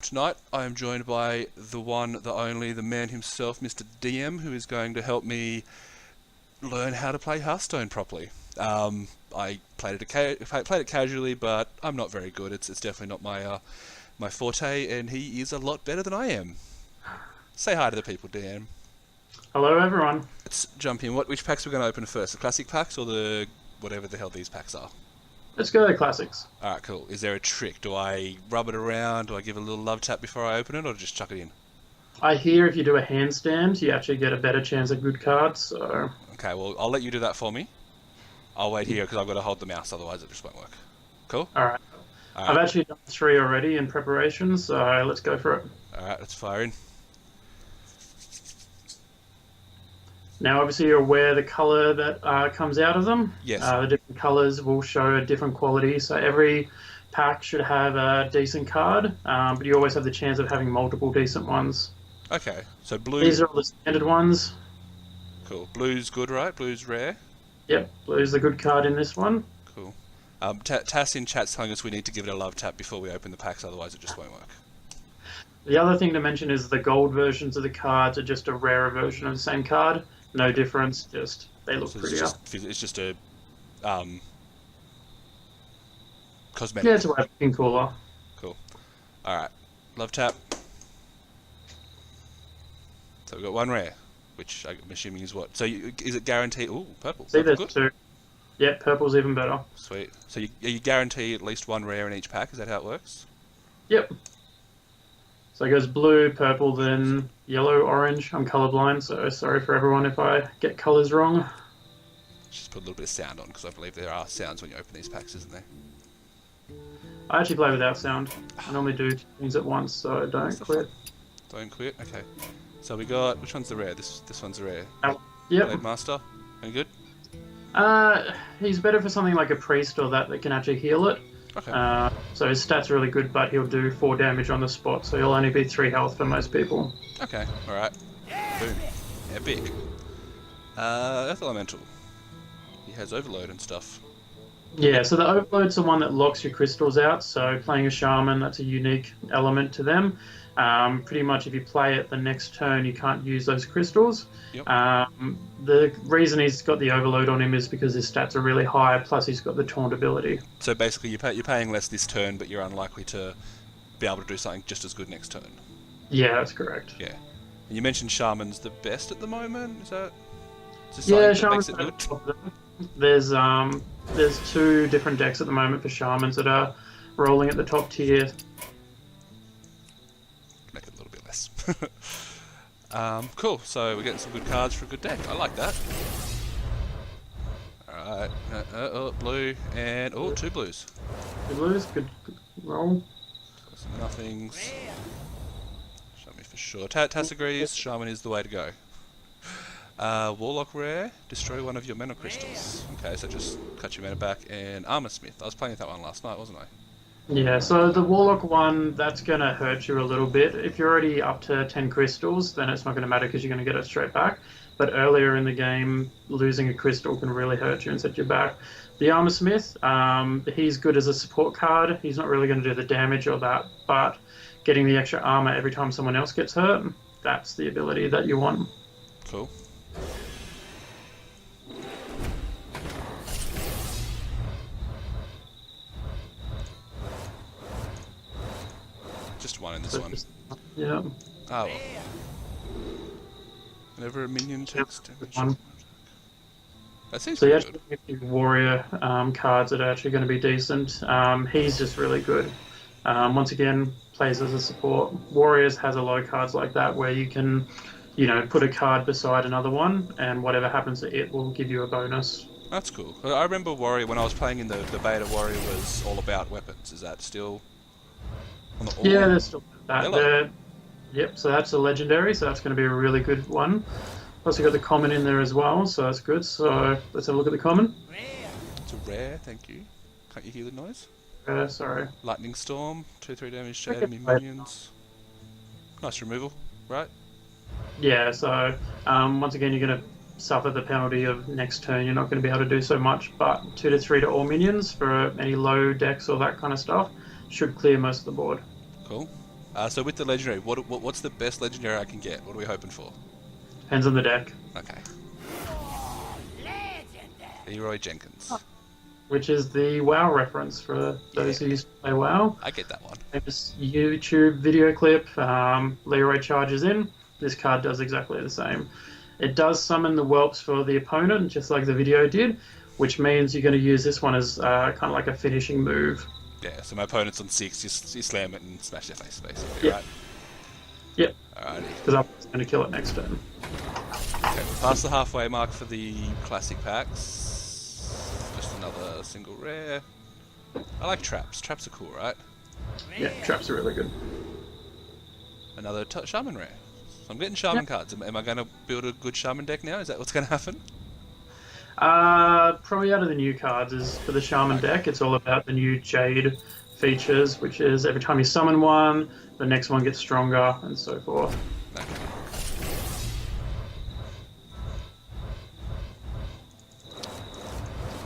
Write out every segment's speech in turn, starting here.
Tonight I am joined by the one, the only, the man himself, Mr. Diem, who is going to help me learn how to play Hearthstone properly. I played it casually, but I'm not very good. It's definitely not my forte, and he is a lot better than I am. Say hi to the people, Diem. Hello, everyone. Let's jump in. Which packs are we going to open first? The classic packs or the whatever the hell these packs are? Let's go to classics. Alright, cool. Is there a trick? Do I rub it around? Do I give it a little love tap before I open it, or just chuck it in? I hear if you do a handstand, you actually get a better chance at good cards. So, Okay, well, I'll let you do that for me. I'll wait here because I've got to hold the mouse, otherwise it just won't work. Cool? all right. I've Alright, actually done three already in preparation, so let's go for it. alright, let's fire in. Now, obviously, you're aware the color that comes out of them. Yes. The different colors will show a different quality. So every pack should have a decent card, but you always have the chance of having multiple decent ones. Okay, so blue. These are all the standard ones. Cool. Blue's good, right? Blue's rare. Yep, blue's the good card in this one. Cool. Tass in chat's telling us we need to give it a love tap before we open the packs, otherwise it just won't work. The other thing to mention is the gold versions of the cards are just a rarer version of the same card. No difference, just they look So prettier. it's just a um, Yeah, cosmetic. it's a way of looking cooler. Cool. Alright, love tap. So we've got one rare, which I'm assuming is what? So is it guaranteed? Ooh, purple. See, Purple there's good. two. Yeah, purple's even better. Sweet. So you guarantee at least one rare in each pack? Is that how it works? Yep. So it goes blue, purple, then yellow, orange. I'm colorblind, so sorry for everyone if I get colors wrong. Just put a little bit of sound on because I believe there are sounds when you open these packs, isn't there? I actually play without sound. I normally do two things at once, so That's don't the quit. fun. Don't quit. Okay. So we got which one's the rare? This one's the rare. Yep. Blade Master. Any good? He's better for something like a priest or that can actually heal it. Okay. So his stats are really good, but he'll do 4 damage on the spot, so he'll only be 3 health for most people. Okay. All right. Boom. Epic. Earth Elemental. He has overload and stuff. Yeah, so the Overload's the one that locks your crystals out, so playing a Shaman, that's a unique element to them. Pretty much if you play it the next turn, you can't use those crystals. Yep. The reason he's got the Overload on him is because his stats are really high, plus he's got the Taunt ability. So basically, you're paying less this turn, but you're unlikely to be able to do something just as good next turn. Yeah, that's correct. Yeah. And you mentioned Shaman's the best at the moment. Is Yeah, that makes Shaman's it at good? the top of them. There's 2 different decks at the moment for Shamans that are rolling at the top tier. Make it a little bit less. Cool. So we're getting some good cards for a good deck. I like that. Alright. Blue and 2 blues. Good lose, good roll. Some nothings. Show me for sure. Tass agrees. Shaman is the way to go. Warlock rare. Destroy one of your mana crystals. Okay, so just cut your mana back. And Armor Smith. I was playing with that one last night, wasn't I? Yeah, so the Warlock one, that's going to hurt you a little bit. If you're already up to 10 crystals, then it's not going to matter because you're going to get it straight back. But earlier in the game, losing a crystal can really hurt you and set you back. The Armor Smith, he's good as a support card. He's not really going to do the damage or that, but getting the extra armor every time someone else gets hurt, that's the ability that you want. Cool. Just one in this So one. yeah. Oh well. Whenever a minion takes damage. One. That seems So you pretty actually good. get the warrior cards that are actually going to be decent. He's just really good. Once again, plays as a support. Warriors has a lot of cards like that where you can, put a card beside another one, and whatever happens to it will give you a bonus. That's cool. I remember Warrior when I was playing in the beta. Warrior was all about weapons. Is that still on the all? Yeah, there's still that. Hello. Yep, so that's a legendary, so that's going to be a really good one. Plus, you got the common in there as well, so that's good. So let's have a look at the common. It's a rare. Thank you. Can't you hear the noise? Sorry. Lightning Storm. 2/3 damage to Okay. enemy minions. Nice removal, right? Yeah, so once again, you're going to suffer the penalty of next turn. You're not going to be able to do so much, but 2 to 3 to all minions for any low decks or that kind of stuff should clear most of the board. Cool. So with the legendary, what's the best legendary I can get? What are we hoping for? Depends on the deck. Okay. Leroy Jenkins. Which is the WoW reference for Yeah, those who used to play WoW. I get that one. Famous YouTube video clip. Leroy charges in. This card does exactly the same. It does summon the whelps for the opponent, just like the video did, which means you're going to use this one as kind of like a finishing move. Yeah, so my opponent's on 6, you slam it and smash their face, basically, Yep. right? Yep. Alrighty. Because I'm going to kill it next turn. Okay, we're past the halfway mark for the classic packs. Just another single rare. I like traps. Traps are cool, right? Yeah, traps are really good. Another shaman rare. So I'm getting shaman cards. Am I going to build a good shaman deck now? Is that what's going to happen? Probably out of the new cards is for the Shaman deck. It's all about the new Jade features, which is every time you summon one, the next one gets stronger, and so forth. Okay.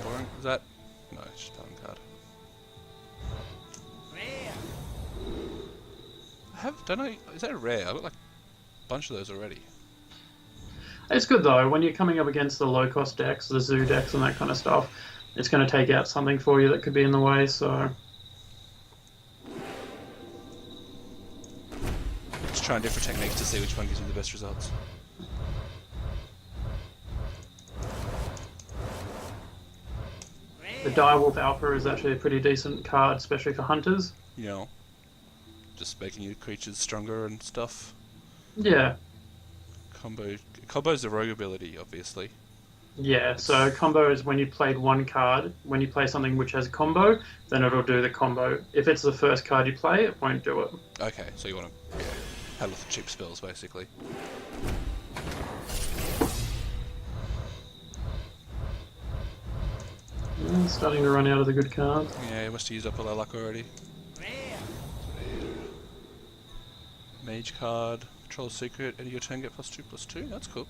Boring. Is that? No, it's just shaman card. Don't I? Is that a rare? I've got like a bunch of those already. It's good though when you're coming up against the low cost decks, the zoo decks, and that kind of stuff. It's going to take out something for you that could be in the way. So Just trying different techniques to see which one gives me the best results. the Direwolf Alpha is actually a pretty decent card, especially for hunters. You know, just making your creatures stronger and stuff. Yeah. Combo's the rogue ability, obviously. Yeah, so combo is when you played one card. When you play something which has combo, then it'll do the combo. If it's the first card you play, it won't do it. Okay, so you want to have lots of cheap spells, basically. Yeah, starting to run out of the good cards. Yeah, you must have used up all our luck already. Mage card, control secret, end of your turn get +2/+2. That's cool.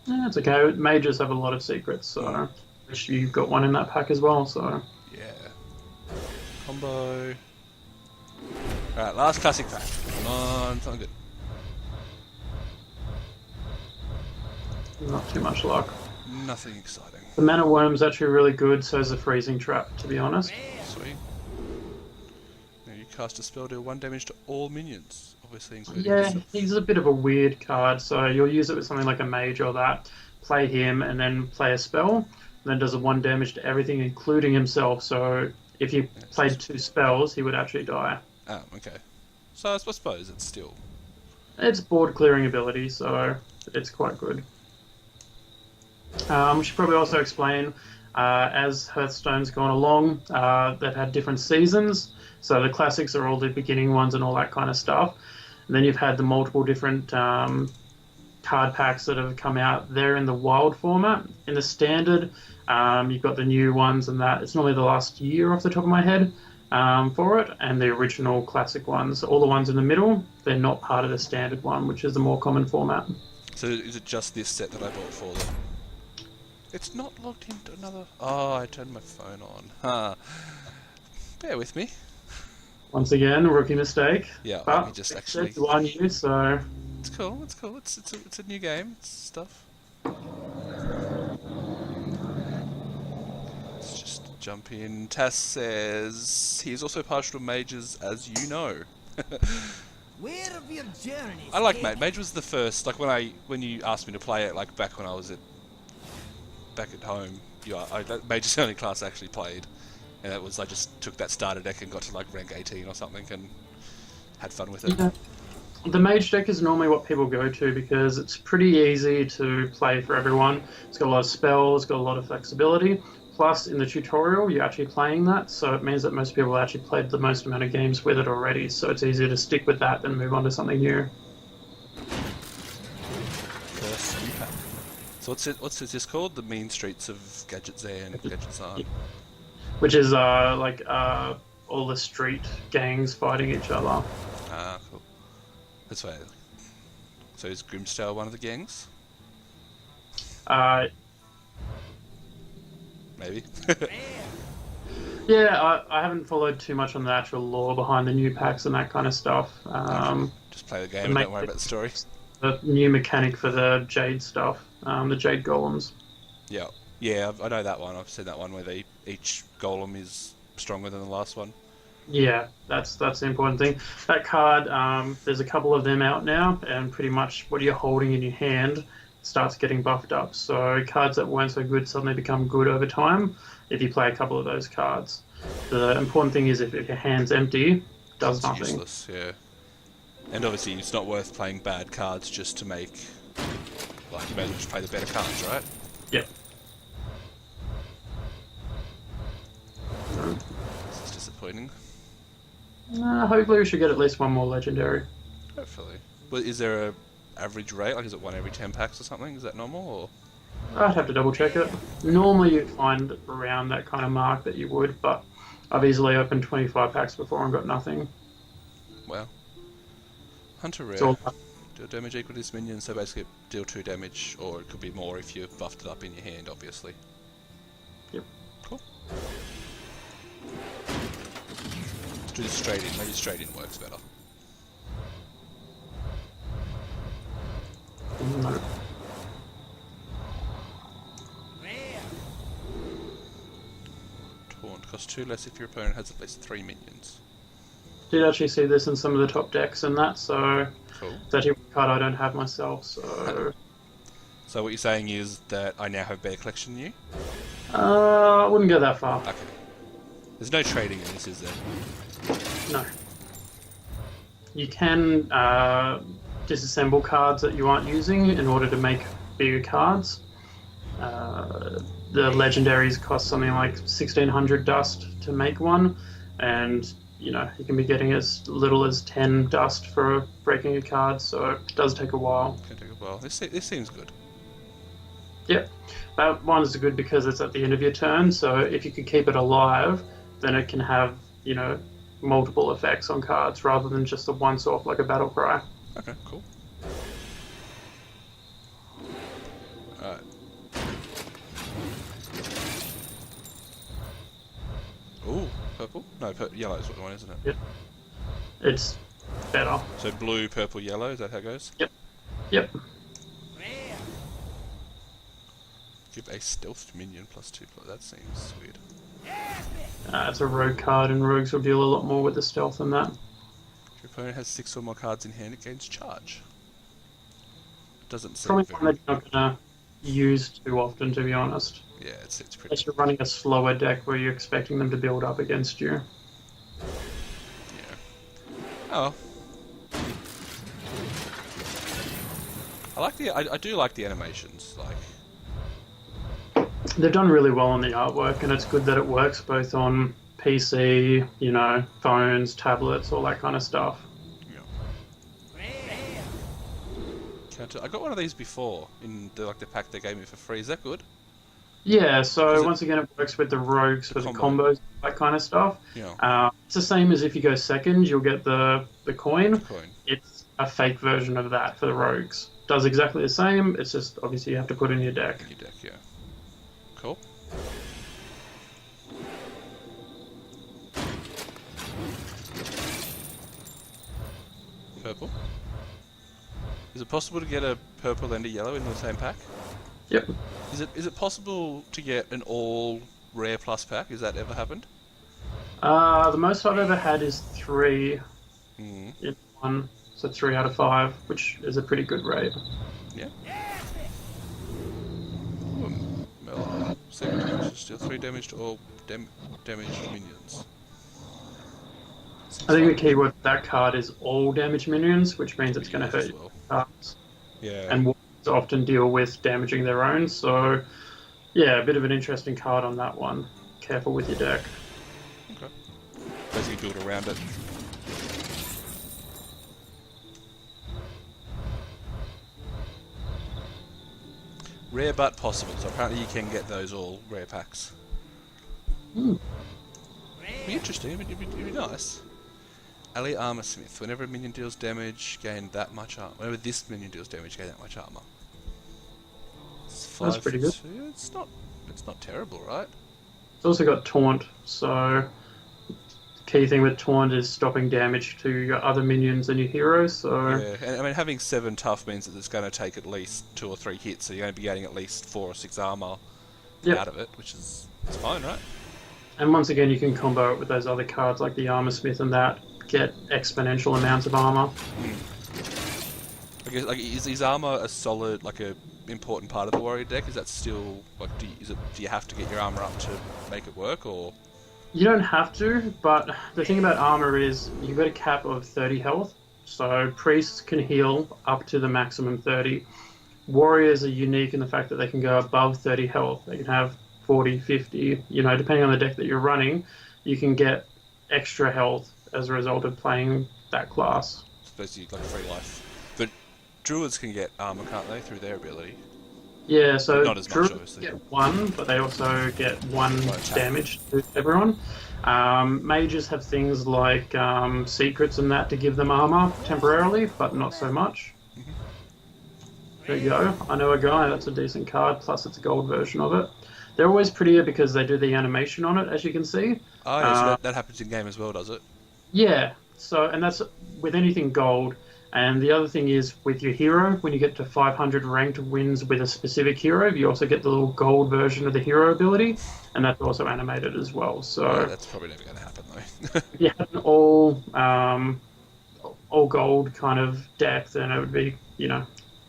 Yeah, it's okay. Mages have a lot of secrets, so which you've got one in that pack as well. So Yeah. Combo. Alright, last classic pack. Come on, something good. not too much luck. Nothing exciting. The Mana Worm's actually really good. So is the Freezing Trap, to be honest. Sweet. Now you cast a spell, deal 1 damage to all minions, obviously including Yeah, yourself. he's a bit of a weird card. So you'll use it with something like a mage or that. Play him and then play a spell. And then does a 1 damage to everything, including himself. So if you played 2 spells, he would actually die. Oh, okay. So I suppose it's still... It's board clearing ability, so it's quite good. We should probably also explain, as Hearthstone's gone along, they've had different seasons. So the classics are all the beginning ones and all that kind of stuff. And then you've had the multiple different card packs that have come out. They're in the wild format. In the standard, you've got the new ones and that. It's normally the last year off the top of my head for it. And the original classic ones. All the ones in the middle, they're not part of the standard one, which is the more common format. So is it just this set that I bought for them? It's not logged into another... Oh, I turned my phone on. Huh. Bear with me. Once again, rookie mistake. Yeah, But let me just actually... you are new, so It's cool, it's cool. It's a new game. It's stuff. Let's just jump in. Tass says he is also partial to mages, as you know. Where have your journeys I like taken? Mage. Mage was the first, like when you asked me to play it, like back when I was back at home. Mage is the only class I actually played, and that was I just took that starter deck and got to like rank 18 or something and had fun with it. yeah. The mage deck is normally what people go to because it's pretty easy to play for everyone. It's got a lot of spells, got a lot of flexibility. Plus, in the tutorial, you're actually playing that, so it means that most people actually played the most amount of games with it already. So it's easier to stick with that than move on to something new. First new pack. So what's this called? The Mean Streets of Gadgetzan, Gadgetzan. Which is all the street gangs fighting each other. Ah, cool. That's why. So is Grimstar one of the gangs? Uh, Maybe. Yeah, I haven't followed too much on the actual lore behind the new packs and that kind of stuff. Okay. Just play the game The and main don't worry about the story. the new mechanic for the Jade stuff, the Jade golems. Yeah. Yeah, I know that one. I've seen that one where each golem is stronger than the last one. Yeah, that's the important thing. That card, there's a couple of them out now, and pretty much what you're holding in your hand starts getting buffed up. So cards that weren't so good suddenly become good over time if you play a couple of those cards. The important thing is if your hand's empty, it does It's nothing. useless, yeah. And obviously it's not worth playing bad cards just to make... Like, you may as well just play the better cards, right? Yep. This is disappointing. Hopefully we should get at least one more legendary. Hopefully. But is there a average rate? Like, is it one every 10 packs or something? Is that normal, or...? I'd have to double check it. Normally you'd find around that kind of mark that you would, but I've easily opened 25 packs before and got nothing. Well. Hunter Rare. So Deal damage equal to this minion, so basically deal 2 damage, or it could be more if you buffed it up in your hand, obviously. Yep. Cool. Let's do this straight in. Maybe straight in works better. no. Taunt costs 2 less if your opponent has at least 3 minions. Did actually see this in some of the top decks and that, so Cool. it's actually a card I don't have myself, so So what you're saying is that I now have better collection than you? I wouldn't go that far. Okay. There's no trading in this, is there? No. You can disassemble cards that you aren't using in order to make bigger cards. The legendaries cost something like 1600 dust to make one, and you know you can be getting as little as 10 dust for breaking a card, so it does take a while. Can take a while. This seems good. Yep, that one is good because it's at the end of your turn, so if you could keep it alive, then it can have, you know, multiple effects on cards rather than just the once off like a battle cry. Okay, cool. Alright. Ooh, purple? No, yellow is what the one, isn't it? Yep. It's better. So blue, purple, yellow, is that how it goes? Yep. Give a stealth minion plus 2 plus. That seems weird. It's a rogue card, and rogues will deal a lot more with the stealth than that. If your opponent has 6 or more cards in hand, it gains charge. Doesn't seem Probably very... one that you're not gonna use too often, to be honest. Yeah, it's pretty... Unless you're running a slower deck where you're expecting them to build up against you. Yeah. Oh. I do like the animations, like... They've done really well on the artwork, and it's good that it works both on PC, you know, phones, tablets, all that kind of stuff. Yeah. Counter. I got one of these before in the pack they gave me for free. Is that good? Yeah, so once again, it works with the rogues for the combos, that kind of stuff. Yeah. It's the same as if you go second, you'll get the coin. Coin. It's a fake version of that for the rogues. Does exactly the same, it's just obviously you have to put in your deck. In your deck, yeah. Cool. Purple. Is it possible to get a purple and a yellow in the same pack? Yep. Is it possible to get an all rare plus pack? Has that ever happened? The most I've ever had is 3 Mm. in one, so 3 out of 5, which is a pretty good rate. Yeah. Well, second damage, deal 3 damage to all damaged minions. I think the key word for that card is all damage minions, which means it's going to hurt as your well. cards. Yeah. And warriors often deal with damaging their own, so yeah, a bit of an interesting card on that one. Careful with your deck. Okay. Basically build around it. Rare but possible, so apparently you can get those all rare packs. Hmm. It'd be interesting, it'd be nice. Ally Armor Smith. Whenever a minion deals damage, gain that much armor. Whenever this minion deals damage, gain that much armor. It's 5 That's pretty good. It's not terrible, right? It's also got taunt, so key thing with taunt is stopping damage to your other minions and your heroes. So Yeah, and I mean having 7 tough means that it's going to take at least 2 or 3 hits, so you're going to be getting at least 4 or 6 armor yep. out of it, which is it's fine, right? And once again, you can combo it with those other cards like the Armor Smith and that get exponential amounts of armor. I guess like is armor a solid like a important part of the warrior deck? Is that still like do you have to get your armor up to make it work or? You don't have to, but the thing about armor is you've got a cap of 30 health. So priests can heal up to the maximum 30. Warriors are unique in the fact that they can go above 30 health. They can have 40, 50, depending on the deck that you're running, you can get extra health as a result of playing that class. Suppose you like free life. But druids can get armor, can't they, through their ability? Yeah, so not as much, druids obviously. get 1, but they also get 1 attack. damage to everyone. Mages have things like secrets and that to give them armor temporarily, but not so much. There you go. I know a guy, that's a decent card, plus it's a gold version of it. They're always prettier because they do the animation on it, as you can see. Oh, yeah, so that happens in game as well, does it? Yeah, and that's with anything gold. And the other thing is with your hero, when you get to 500 ranked wins with a specific hero, you also get the little gold version of the hero ability, and that's also animated as well. So yeah, that's probably never going to happen though. if you had an all gold kind of deck, then it would be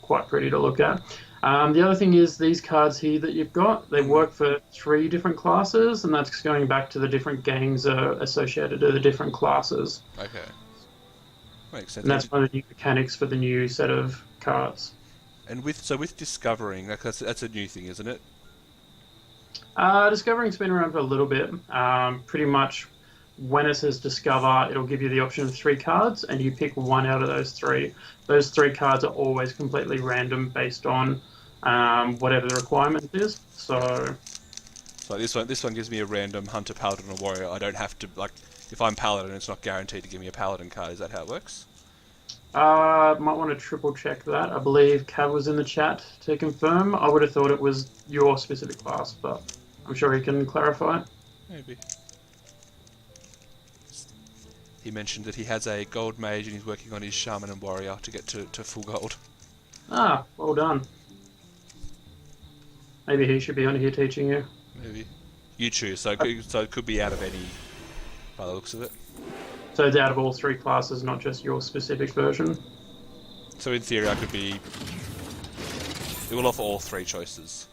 quite pretty to look at. The other thing is these cards here that you've got, they work for 3 different classes, and that's going back to the different gangs associated to the different classes. Okay. Makes sense. And that's one of the new mechanics for the new set of cards. And with discovering, that's a new thing, isn't it? Discovering's been around for a little bit. Pretty much when it says discover, it'll give you the option of 3 cards, and you pick one out of those 3. Those 3 cards are always completely random based on whatever the requirement is. So this one gives me a random hunter, paladin, or warrior. I don't have to if I'm paladin, it's not guaranteed to give me a paladin card. Is that how it works? Might want to triple check that. I believe Cav was in the chat to confirm. I would have thought it was your specific class, but I'm sure he can clarify. Maybe. He mentioned that he has a gold mage and he's working on his shaman and warrior to get to full gold. Ah, well done. Maybe he should be on here teaching you. Maybe. You choose, so it could be out of any, by the looks of it. So it's out of all 3 classes, not just your specific version. So in theory, it will offer all 3 choices.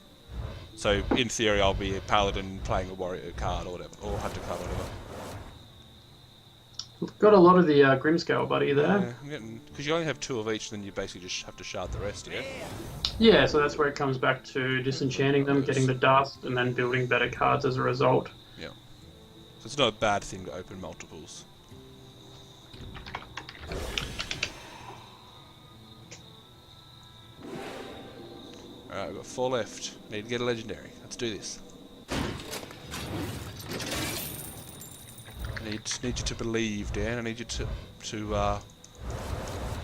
So in theory, I'll be a paladin playing a warrior card or whatever, or hunter card or whatever. Got a lot of the Grimscale buddy there. Yeah, I'm getting because you only have 2 of each, then you basically just have to shard the rest. Yeah. Yeah, so that's where it comes back to disenchanting them, getting the dust, and then building better cards as a result. Yeah. So it's not a bad thing to open multiples. Alright, we've got 4 left. Need to get a legendary. Let's do this. I need you to believe, Dan. I need you to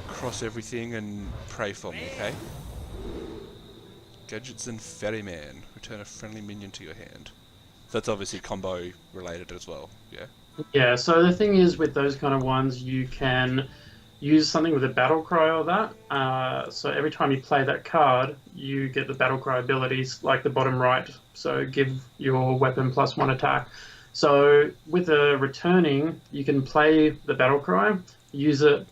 cross everything and pray for me, okay? Gadgets and Ferryman. Return a friendly minion to your hand. So that's obviously combo related as well, yeah? Yeah, so the thing is with those kind of ones, you can use something with a battle cry or that. So every time you play that card, you get the battle cry abilities like the bottom right. So give your weapon +1 attack. So with the returning, you can play the battle cry, use the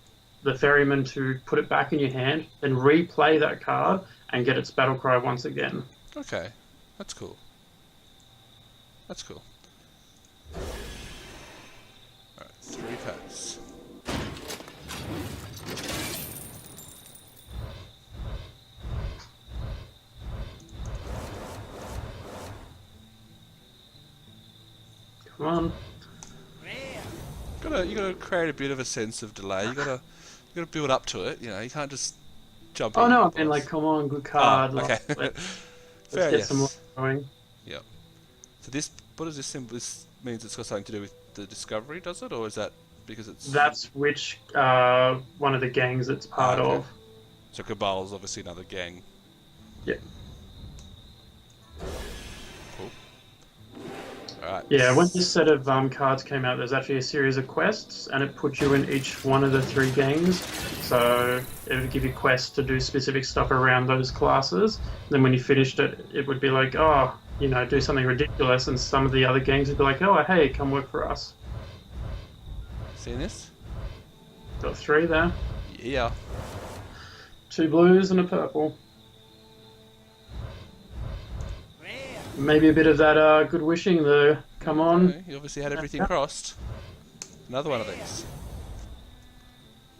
ferryman to put it back in your hand, then replay that card and get its battle cry once again. Okay, that's cool. That's cool. Alright, 3 packs. Come on. You gotta create a bit of a sense of delay. You gotta build up to it. You know, you can't just jump in. Oh no, I mean come on, good card. Oh, okay. Let's Fair, get yes. some more going. Yep. So what does this symbol? This means it's got something to do with the discovery, does it, or is that because it's? That's which one of the gangs it's part okay. of. So Cabal's obviously another gang. Yeah. Cool. Alright. Yeah, when this set of cards came out, there's actually a series of quests, and it put you in each one of the 3 games. So it would give you quests to do specific stuff around those classes. Then when you finished it, it would be like, oh, you know, do something ridiculous, and some of the other games would be like, oh, hey, come work for us. Seen this? Got 3 there. Yeah. 2 blues and a purple. Rare. Maybe a bit of that good wishing, though. Come on. Okay, you obviously had everything crossed. Another one of these.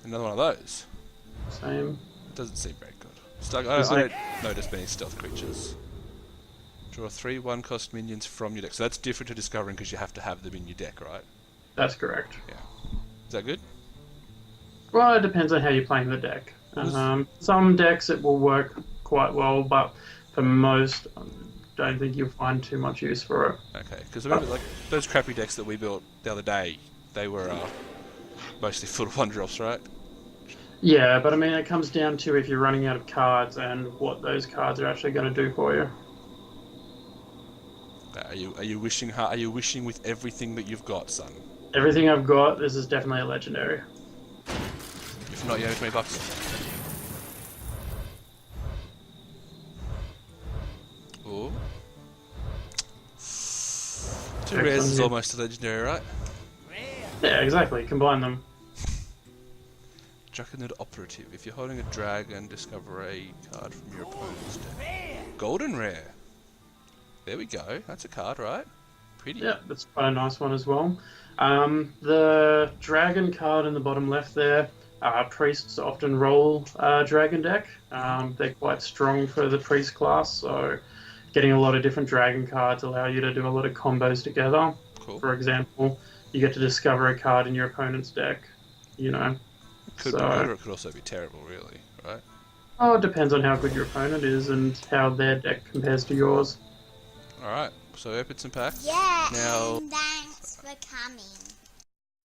Another one of those. Same. Doesn't seem very good. I don't notice many stealth creatures. Draw 3 1-cost minions from your deck. So that's different to discovering because you have to have them in your deck, right? That's correct. Yeah. Is that good? Well, it depends on how you're playing the deck. Some decks it will work quite well, but for most, I don't think you'll find too much use for it. Okay, because I remember like those crappy decks that we built the other day, they were mostly full of 1-drops, right? Yeah, but I mean, it comes down to if you're running out of cards and what those cards are actually going to do for you. Are you wishing? Are you wishing with everything that you've got, son? Everything I've got, this is definitely a legendary. If not, you owe me $20. Ooh. 2 rares is almost a legendary, right? Rare. Yeah, exactly. Combine them. Draconid Operative. If you're holding a dragon, discover a card from your opponent's deck. Rare. Golden Rare. There we go. That's a card, right? Pretty. Yeah, that's quite a nice one as well. The dragon card in the bottom left there, priests often roll dragon deck. They're quite strong for the priest class, so getting a lot of different dragon cards allow you to do a lot of combos together. Cool. For example, you get to discover a card in your opponent's deck, you know. Could be good, or it could also be terrible, really, right? Oh, it depends on how good your opponent is and how their deck compares to yours. Alright, so we opened some packs. Yeah, Now, and thanks for coming.